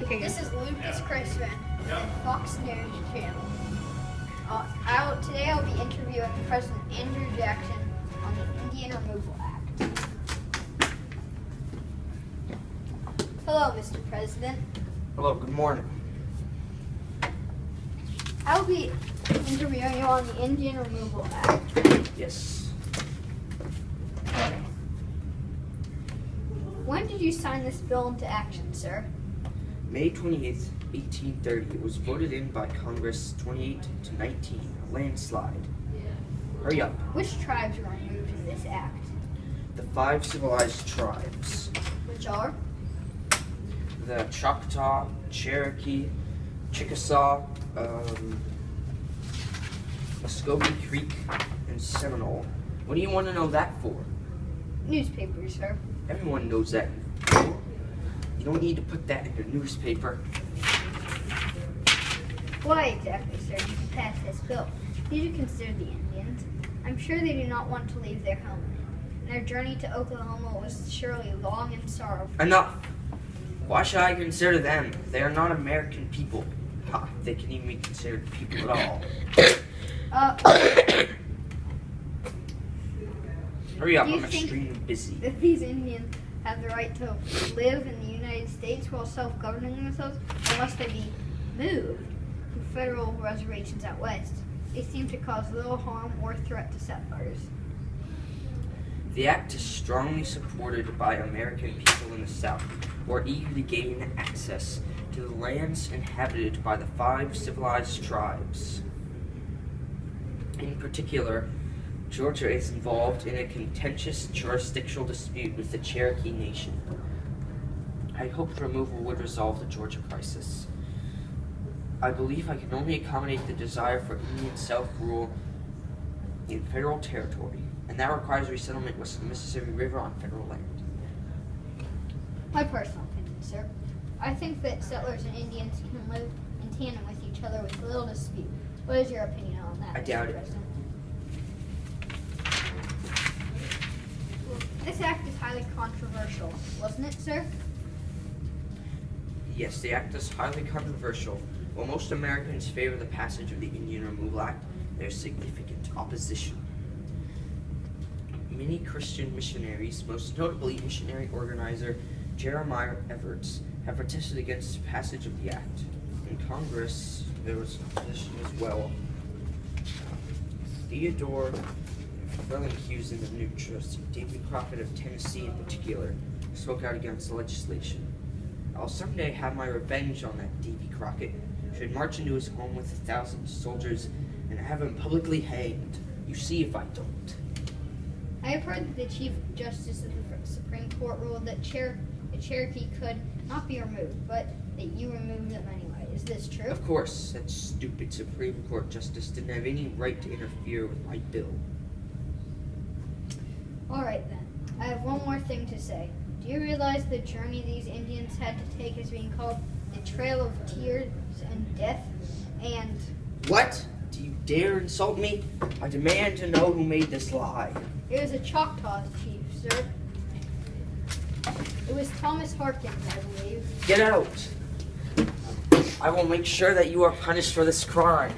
This is Lucas Grayson and Fox News Channel. Today I'll be interviewing President Andrew Jackson on the Indian Removal Act. Hello, Mr. President. Hello, good morning. I'll be interviewing you on the Indian Removal Act. Yes. When did you sign this bill into action, sir? May 28th, 1830. It was voted in by Congress 28 to 19, a landslide. Hurry up. Which tribes were removed in this act? The 5 civilized tribes. Which are? The Choctaw, Cherokee, Chickasaw, Muscogee Creek, and Seminole. What do you want to know that for? Newspapers, sir. Everyone knows that. You don't need to put that in your newspaper. Why exactly, sir, did you pass this bill? Did you consider the Indians? I'm sure they do not want to leave their homeland, and their journey to Oklahoma was surely long and sorrowful. Enough! Why should I consider them? They are not American people. Ha, they can even be considered people at all. Hurry up, I'm extremely busy. That these Indians have the right to live in the United States while self-governing themselves, or must they be moved to federal reservations out west? They seem to cause little harm or threat to settlers. The act is strongly supported by American people in the South, who are eager to gain access to the lands inhabited by the 5 civilized tribes. In particular, Georgia is involved in a contentious jurisdictional dispute with the Cherokee Nation. I hope removal would resolve the Georgia crisis. I believe I can only accommodate the desire for Indian self-rule in federal territory, and that requires resettlement west of the Mississippi River on federal land. My personal opinion, sir. I think that settlers and Indians can live in tandem with each other with little dispute. What is your opinion on that, I doubt Mr. it. President? This act is highly controversial, wasn't it, sir? Yes, the act is highly controversial. While most Americans favor the passage of the Indian Removal Act, there is significant opposition. Many Christian missionaries, most notably missionary organizer Jeremiah Everts, have protested against the passage of the act. In Congress, there was opposition as well. Theodore Fellinghausen of New Jersey, David Crockett of Tennessee in particular, spoke out against the legislation. I'll someday have my revenge on that Davy Crockett. Should march into his home with 1,000 soldiers and have him publicly hanged. You see if I don't. I have heard that the Chief Justice of the Supreme Court ruled that the Cherokee could not be removed, but that you removed them anyway. Is this true? Of course, that stupid Supreme Court justice didn't have any right to interfere with my bill. Alright then, I have one more thing to say. Do you realize the journey these Indians had to take is being called the Trail of Tears and Death? And... What? Do you dare insult me? I demand to know who made this lie. It was a Choctaw chief, sir. It was Thomas Harkins, I believe. Get out! I will make sure that you are punished for this crime.